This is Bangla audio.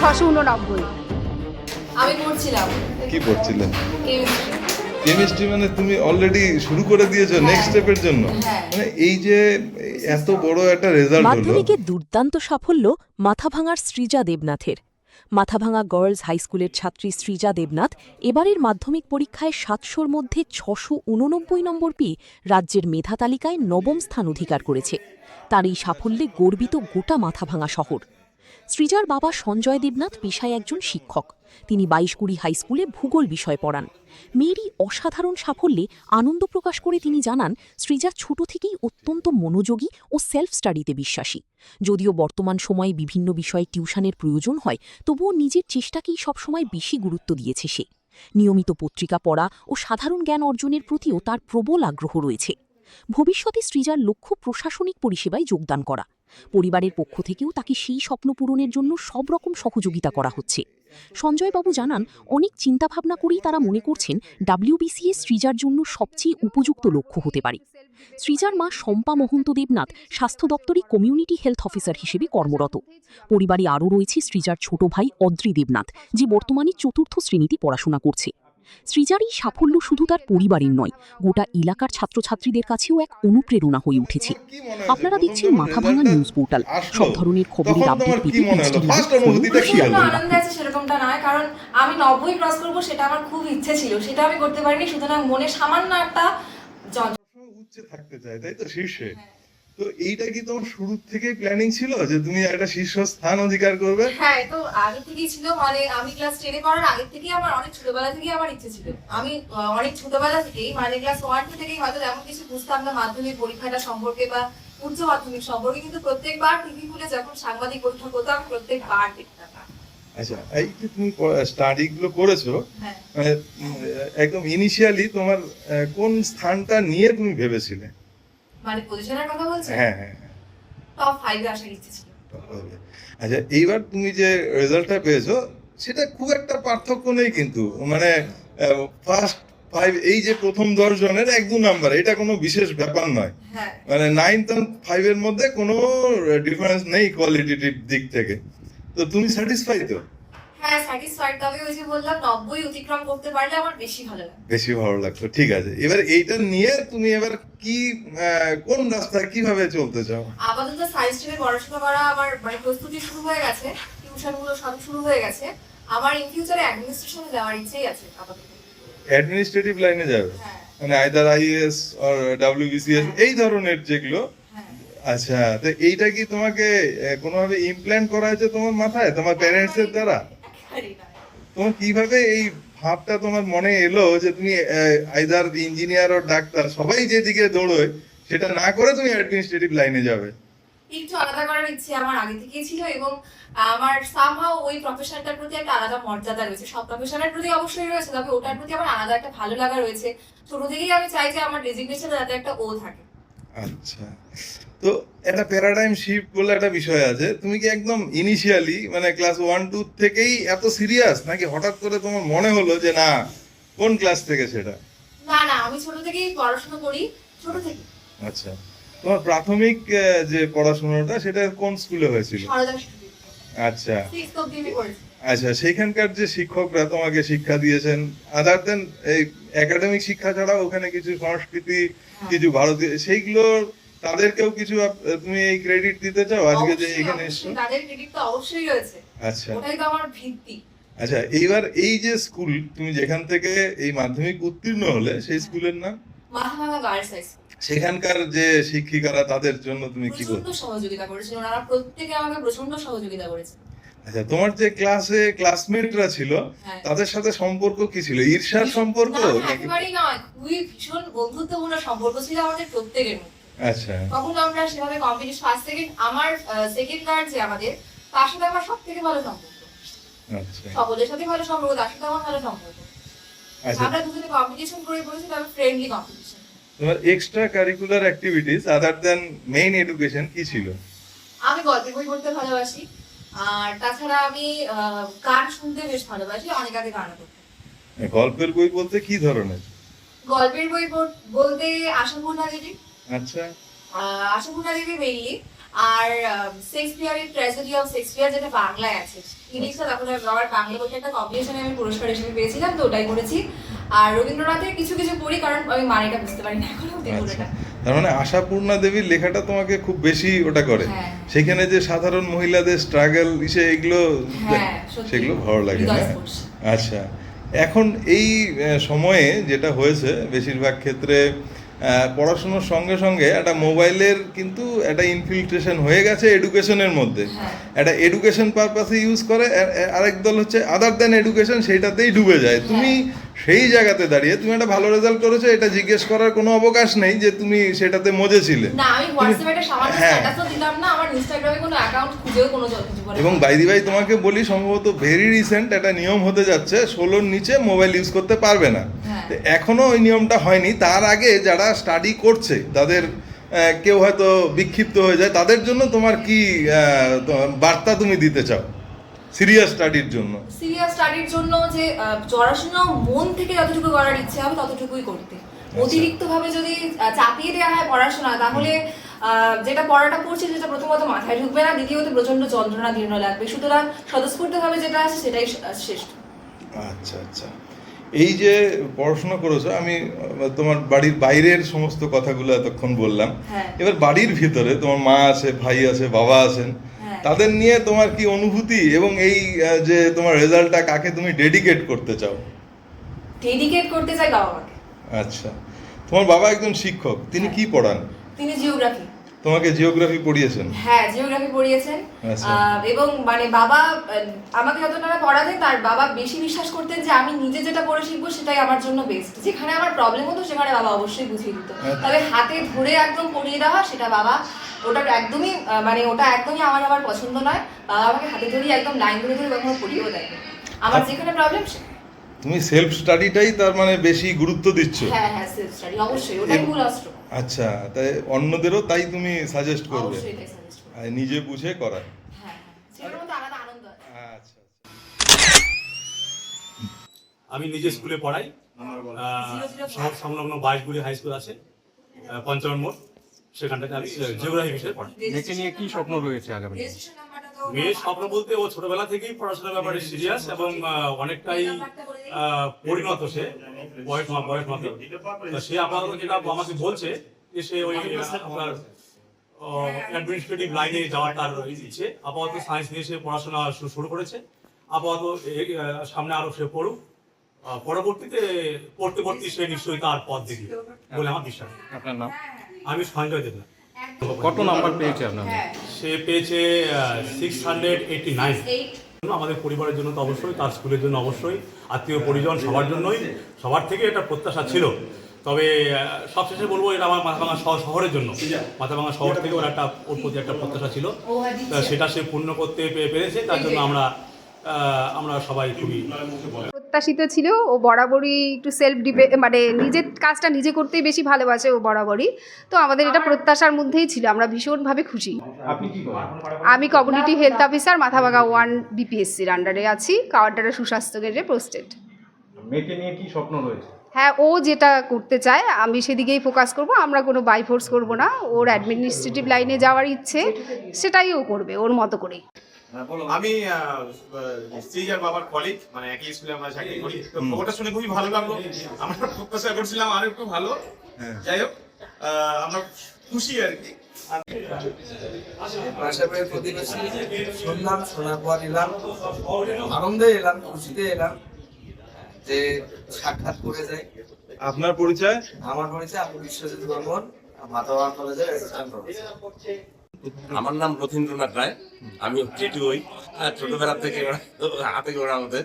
689। আমি পড়ছিলাম কি পড়ছিলে? কেমিস্ট্রি। কেমিস্ট্রি মানে তুমি অলরেডি শুরু করে দিয়েছো নেক্সট স্টেপের জন্য? হ্যাঁ। মানে এই যে এত বড় একটা রেজাল্ট হলো। মাধ্যমিকে দুর্দান্ত সাফল্য মাথাভাঙার সৃজা দেবনাথের। মাথাভাঙা গার্লস হাই স্কুলের ছাত্রী সৃজা দেবনাথ এবারের মাধ্যমিক পরীক্ষায় ৭০০-র মধ্যে ৬৮৯ নম্বর পেয়ে রাজ্যের মেধা তালিকায় নবম স্থান অধিকার করেছে। তার এই সাফল্যে গর্বিত গোটা মাথাভাঙা শহর। সৃজার বাবা সঞ্জয় দেবনাথ পেশায় একজন শিক্ষক। তিনি ২২কুড়ি হাই স্কুলে ভূগোল বিষয় পড়ান। মেয়েরই অসাধারণ সাফল্যে আনন্দ প্রকাশ করে তিনি জানান, সৃজা ছোট থেকেই অত্যন্ত মনোযোগী ও সেলফ স্টাডিতে বিশ্বাসী। যদিও বর্তমান সময়ে বিভিন্ন বিষয়ে টিউশনের প্রয়োজন হয়, তবুও নিজের চেষ্টাকেই সবসময় বেশি গুরুত্ব দিয়েছে সে। নিয়মিত পত্রিকা পড়া ও সাধারণ জ্ঞান অর্জনের প্রতিও তার প্রবল আগ্রহ রয়েছে। ভবিষ্যতে সৃজার লক্ষ্য প্রশাসনিক পরিষেবায় যোগদান করা। পরিবারের পক্ষ থেকেও তাকে সেই স্বপ্ন পূরণের জন্য সব রকম সহযোগিতা করা হচ্ছে। সঞ্জয়বাবু জানান, অনেক চিন্তাভাবনা করেই তারা মনে করছেন WBCS সৃজার জন্য সবচেয়ে উপযুক্ত লক্ষ্য হতে পারে। সৃজার মা শম্পা মহন্ত দেবনাথ স্বাস্থ্য দপ্তরে কমিউনিটি হেলথ অফিসার হিসেবে কর্মরত। পরিবারে আরও রয়েছে সৃজার ছোট ভাই অদ্রি দেবনাথ, যে বর্তমানে ৪র্থ শ্রেণীতে পড়াশোনা করছে। সৃজার এই সাফল্য শুধু তার পরিবারের নয়, গোটা এলাকার ছাত্রছাত্রীদের কাছেও এক অনুপ্রেরণা হয়ে উঠেছে। আপনারা দেখছেন মাথাভাঙা নিউজ পোর্টাল। সব ধরনের খবরের আপডেট পেতে আনন্দ আছে সেরকমটা নয়, কারণ আমি 90 ক্রস করবো সেটা আমার খুব ইচ্ছে ছিল, সেটা আমি করতে পারিনি। সুতরাং মনে সামান্য একটা উচ্চে থাকতে চাই, তাই তো, শীর্ষে। তো এইটা কি তোমার শুরু থেকে প্ল্যানিং ছিল যে তুমি একটা শীর্ষ স্থান অধিকার করবে? হ্যাঁ, তো আগে থেকেই ছিল। মানে আমি ক্লাস 10 এ পড়ার আগে থেকেই আমার অনেক ছোটবেলা থেকেই আমার ইচ্ছে ছিল। আমি অনেক ছোটবেলা থেকেই মানে ক্লাস 1-2 থেকেই হয়তো তেমন কিছু বুঝতাম না মাধ্যমিক পরীক্ষাটা সম্পর্কে বা উচ্চ মাধ্যমিক সম্পর্কে, কিন্তু প্রত্যেকবার টিভি খুলে যখন সাংবাদিক পরীক্ষা করতাম আমি প্রত্যেকবার দেখতাম। আচ্ছা, এই যে তুমি স্টাডি গুলো করেছো, হ্যাঁ, মানে একদম ইনিশিয়ালি তোমার কোন স্থানটা নিয়ে তুমি ভেবেছিলে? মানে পজিশনের কথা বলছেন? হ্যাঁ হ্যাঁ। টপ 5 এ আসার ইচ্ছে ছিল। আচ্ছা, এইবার তুমি যে রেজাল্টটা পেয়েছো সেটা খুব একটা পার্থক্য নেই, কিন্তু মানে ফার্স্ট 5 এই যে প্রথম 10 জনের 1-2 নাম্বার, এটা কোনো বিশেষ ব্যাপার নয়। হ্যাঁ, মানে 9 আর 5 এর মধ্যে কোনো ডিফারেন্স নেই কোয়ালিটেটিভ দিক থেকে। তো তুমি স্যাটিসফাই তো? হ্যাঁ স্যাটিসফাইড। তবে ওই যে বললাম 90 অতিক্রম করতে পারলে আমার বেশি ভালো লাগে। বেশি ভালো লাগতো, ঠিক আছে। এবার এইটা নিয়ে তুমি এবার কি কোন রাস্তায় কিভাবে চলতে চাও? আপাতত সায়েন্স স্ট্রিমে পড়াশোনা করা আমার মানে প্রস্তুতি শুরু হয়ে গেছে, টিউশনগুলো সব শুরু হয়ে গেছে। আমার ইন ফিউচারে অ্যাডমিনিস্ট্রেশনে যাওয়ার ইচ্ছেই আছে আপাতত। অ্যাডমিনিস্ট্রেটিভ লাইনে যাবে? হ্যাঁ, মানে আইদার IAS অর WBCS এই ধরনের যেগুলো। হ্যাঁ। আচ্ছা, তো এইটা কি তোমাকে কোনোভাবে ইমপ্ল্যান্ট করা হয়েছে তোমার মাথায়, তোমার প্যারেন্টস এর দ্বারা? একেবারেই নয়। তোমার কিভাবে এই ভাবটা তোমার মনে এলো যে তুমি আইদার ইঞ্জিনিয়ার ও ডাক্তার, সবাই যেদিকে দৌড়োয় সেটা না করে তুমি অ্যাডমিনিস্ট্রেটিভ লাইনে যাবে? একটু আলাদা করার ইচ্ছে আমার আগে থেকেই ছিল, এবং আমার সামহাও ওই প্রফেশনটার প্রতি একটা আলাদা মর্যাদা রয়েছে। সব প্রফেশনের প্রতি অবশ্যই রয়েছে, তবে ওটার প্রতি আমার আলাদা একটা ভালো লাগা রয়েছে। ছোট থেকেই আমি চাই যে আমার ডেজিগনেশনে যাতে একটা ও থাকে। আচ্ছা, তো একটা প্যারাডাইম শিফট বলে একটা বিষয় আছে। তুমি কি একদম ইনিশিয়ালি মানে ক্লাস 1-2 থেকেই এত সিরিয়াস, নাকি হঠাৎ করে তোমার মনে হলো যে না? কোন ক্লাস থেকে সেটা? না না, আমি ছোট থেকেই পড়াশোনা করি, ছোট থেকে। আচ্ছা, তোমার প্রাথমিক যে পড়াশোনাটা সেটা কোন স্কুলে হয়েছিল? সারদা শিশু বিদ্যালয়। আচ্ছা 6th অবধি আমি করেছি। আচ্ছা, সেখানকার যে শিক্ষকরা তোমাকে শিক্ষা দিয়েছেন, আদার দেন এই একাডেমিক শিক্ষা ছাড়া ওখানে কিছু সংস্কৃতি, কিছু ভারতীয়, সেইগুলো তাদেরকেও কিছু তুমি এই ক্রেডিট দিতে চাও আজকে যে এখানে এসছো? অবশ্যই, তাদের ক্রেডিট তো অবশ্যই রয়েছে। আচ্ছা ওটাই তো আমার ভিত্তি। আচ্ছা, এইবার এই যে স্কুল তুমি যেখান থেকে এই মাধ্যমিক উত্তীর্ণ হলে, সেই স্কুলের নাম? Mathabhanga girls high school. সেখানকার যে শিক্ষিকারা, তাদের জন্য তুমি কি প্রচন্ড বলছো? সহযোগিতা করেছেন ওনারা, প্রত্যেকে আমাকে প্রচন্ড সহযোগিতা করেছে। আচ্ছা, তোমার যে ক্লাসে ক্লাসমেটরা ছিল হ্যাঁ। তাদের সাথে সম্পর্ক কি ছিল? ঈর্ষার সম্পর্ক না, নাকি? একেবারেই নয়, খুবই ভীষণ বন্ধুত্বপূর্ণ সম্পর্ক ছিল আমাদের প্রত্যেকের মধ্যে। আচ্ছা তখন আমরা সেভাবে কম্পিটিশন ফার্স্ট সেকেন্ড, আমার সেকেন্ড গার্ড যে আমাদের, তার সাথে আমার সব থেকে ভালো সম্পর্ক। আচ্ছা সকলের সাথে ভালো সম্পর্ক, তার সাথে আমার ভালো সম্পর্ক। আচ্ছা, আমরা দুজনে কম্পিটিশন করে পড়েছি, তবে ফ্রেন্ডলি কম্পিটিশন। তোমার extra curricular activities other than main education কি ছিল? আমি গল্পের বই পড়তে ভালোবাসি, আর তাছাড়া আমি গান শুনতে বেশ ভালোবাসি, অনেক আগে গানও করতাম। গল্পের বই বলতে কি ধরনের? গল্পের বই বলতে আশাপূর্ণা দেবী, আচ্ছা আশাপূর্ণা দেবী মেইনলি। আর শেক্সপিয়ারের ট্র্যাজেডি অফ শেক্সপিয়ার যেটা বাংলায় আছে, ইংলিশটা তখন আমার বাংলা বইটা একটা কম্পিটিশনে আমি পুরস্কার হিসেবে পেয়েছিলাম, তো ওটাই করেছি। আর রবীন্দ্রনাথের কিছু কিছু পড়ি, কারণ আমি মানেটা বুঝতে পারি না এখনো পুরোটা। তার মানে আশাপূর্ণা দেবীর লেখাটা তোমাকে খুব বেশি ওটা করে, হ্যাঁ। সেখানে যে সাধারণ মহিলাদের স্ট্রাগল এগুলো হ্যাঁ, সত্যি। সেগুলো ভালো লাগে না? হৃদয়স্পর্শী। আচ্ছা, এখন এই সময়ে যেটা হয়েছে বেশিরভাগ ক্ষেত্রে পড়াশোনার সঙ্গে সঙ্গে একটা মোবাইলের কিন্তু একটা ইনফিল্ট্রেশন হয়ে গেছে এডুকেশনের মধ্যে। হ্যাঁ। একটা এডুকেশন পারপাসে ইউজ করে, আরেক দল হচ্ছে আদার দ্যান এডুকেশন, সেইটাতেই ডুবে যায়। তুমি সেই জায়গাতে দাঁড়িয়ে তুমি একটা ভালো রেজাল্ট করেছো, এটা জিজ্ঞেস করার কোনো অবকাশ নেই যে তুমি সেটাতে মজেছিলে। না, আমি হোয়াটসঅ্যাপে একটা সামান্য হ্যাঁ। স্ট্যাটাসও দিলাম না, আমার ইনস্টাগ্রামে কোনো অ্যাকাউন্ট খুঁজেও কোনো কিছু বলে। এবং বাইদি ভাই তোমাকে বলি, সম্ভবত ভেরি রিসেন্ট একটা নিয়ম হতে যাচ্ছে, 16-র নিচে মোবাইল ইউজ করতে পারবে না। হ্যাঁ। তো এখনো ওই নিয়মটা হয়নি। তার আগে যারা স্টাডি করছে তাদের কেউ হয়তো বিক্ষিপ্ত হয়ে যায়, তাদের জন্য তোমার কি বার্তা তুমি দিতে চাও সিরিয়াস স্টাডির জন্য? সিরিয়াস স্টাডির জন্য যে পড়াশোনা মন থেকে যতটুকু করার ইচ্ছে হবে ততটুকুই করতে। অতিরিক্ত ভাবে যদি চাপিয়ে দেওয়া হয় পড়াশোনা, তাহলে যেটা পড়াটা পড়ছে যেটা প্রথমত মাথায় ঢুকবে না, দ্বিতীয়ত প্রচন্ড যন্ত্রণা দীর্ণ লাগবে। সুতরাং স্বতঃস্ফূর্ত ভাবে যেটা আছে সেটাই শ্রেষ্ঠ। আচ্ছা আচ্ছা, এই যে পড়াশোনা করেছো, আমি তোমার বাড়ির বাইরের সমস্ত কথাগুলো এতক্ষণ বললাম। হ্যাঁ। এবার বাড়ির ভিতরে তোমার মা আছে, ভাই আছে, বাবা আছেন, হ্যাঁ। তাদের নিয়ে তোমার কি অনুভূতি, এবং এই যে তোমার রেজাল্টটা কাকে তুমি ডেডিকেট করতে চাও? ডেডিকেট করতে চাই বাবা মাকে। আচ্ছা, তোমার বাবা একজন শিক্ষক, তিনি কি পড়ান? তিনি জিওগ্রাফি। তোমাকে জিওগ্রাফি পড়িয়েছেন? হ্যাঁ, জিওগ্রাফি পড়িয়েছেন। আচ্ছা। এবং মানে বাবা আমাকে যতটা পড়াতেন, তার বাবা বেশি বিশ্বাস করতেন যে আমি নিজে যেটা পড়ে শিখবো সেটাই আমার জন্য বেস্ট। যেখানে আমার প্রবলেম হতো সেখানে বাবা অবশ্যই বুঝিয়ে দিত। তবে হাতে ধরে একদম পড়িয়ে দেওয়া সেটা বাবা ওটা একদমই ওটা একদমই আমার পছন্দ নয়। বাবা আমাকে হাতে ধরেই একদম লাইন ধরে ধরে কখনো পড়িয়েও দেয়। আমার যেখানে প্রবলেম তুমি সেলফ স্টাডিটাই তার মানে বেশি গুরুত্ব দিচ্ছ? হ্যাঁ হ্যাঁ, সেলফ স্টাডি অবশ্যই, ওটাই মূল অস্ত্র। আচ্ছা, তাই অন্যদেরও তাই তুমি সাজেস্ট করবে? অবশ্যই তাই সাজেস্ট করব। আর নিজে বুঝে করা। হ্যাঁ, সেটার মধ্যে আলাদা আনন্দ আছে। আচ্ছা। আমি নিজে স্কুলে পড়াই, শহর সংলগ্ন 22 হাই স্কুল আছে, 55 মোড়, সেখানটাতে আমি জিওগ্রাফি বিষয়ে পড়াই। মেয়েকে নিয়ে কি স্বপ্ন রয়েছে আগামী দিনে? রেজিস্ট্রেশন নাম্বারটা তো মেয়ের স্বপ্ন বলতে ও ছোটবেলা থেকেই পড়াশোনার ব্যাপারে সিরিয়াস এবং অনেকটাই পরিণত। সে বয়স মতো তো সে আপাতত যেটা আমাকে বলছে যে সে ওই আপনার অ্যাডমিনিস্ট্রেটিভ লাইনে যাওয়ার তার ইচ্ছে। আপাতত সায়েন্স নিয়ে সে পড়াশোনা শুরু করেছে। আপাতত সামনে আরো সে পড়ুক, পরবর্তীতে পড়তে সে নিশ্চয়ই তার পথ দেখবে বলে আমার বিশ্বাস। আপনার নাম? আমি সঞ্জয় দেবনাথ। কত নাম্বার পেয়েছে আপনার মেয়ে? সে পেয়েছে 689। আমাদের পরিবারের জন্য তো অবশ্যই, তার স্কুলের জন্য অবশ্যই, আত্মীয় পরিজন সবার জন্যই, সবার থেকে এটা প্রত্যাশা ছিল। তবে সবশেষে বলবো এটা আমার মাথাভাঙা শহরের জন্য, মাথাভাঙা শহর থেকে ওর প্রতি একটা প্রত্যাশা ছিল, সেটা সে পূর্ণ করতে পেরেছে। তার জন্য আমরা সবাই খুবই প্রত্যাশিত ছিল। ও বরাবরই একটু মানে নিজের কাজটা নিজে করতেই বেশি ভালোবাসে ও বরাবরই। তো আমাদের এটা প্রত্যাশার মধ্যেই ছিল, আমরা ভীষণভাবে খুশি। আপনি কি করেন? আমি কমিউনিটি হেলথ অফিসার, মাথাভাঙা 1 বিপিএসসির আন্ডারে আছি, কাওয়ারডারা সুস্বাস্থ্য কেন্দ্রে পোস্টেড। মেয়েকে নিয়ে কি স্বপ্ন রয়েছে? হ্যাঁ, ও যেটা করতে চায় আমি সেদিকেই ফোকাস করব। আমরা কোনো বাই ফোর্স করবো না। ওর অ্যাডমিনিস্ট্রেটিভ লাইনে যাওয়ার ইচ্ছে, সেটাই ও করবে ওর মতো করেই। আমি শ্রীজার বাবার কলিগ, মানে একই স্কুলে আমরা চাকরি করি। তো খবরটা শুনে খুবই ভালো লাগলো। আমরা প্রত্যাশা করছিলাম আরো একটু ভালো। যাই হোক, আমরা খুশি আর কি। আশাবাড়ির প্রতিবেশী শুনলাম, শোনার পর এলাম, আনন্দে এলাম, খুশিতে এলাম যে সাক্ষাৎ করে যাই। আপনার পরিচয়? আমার পরিচয় আমি বিশ্বজিৎ বর্মন, মাথাভাঙা কলেজের অ্যাসিস্ট্যান্ট প্রফেসর। আমার নাম রথীন্দ্রনাথ রায়, আমি টিটুই, ছোটবেলা থেকে হাতে গোড়া আমাদের।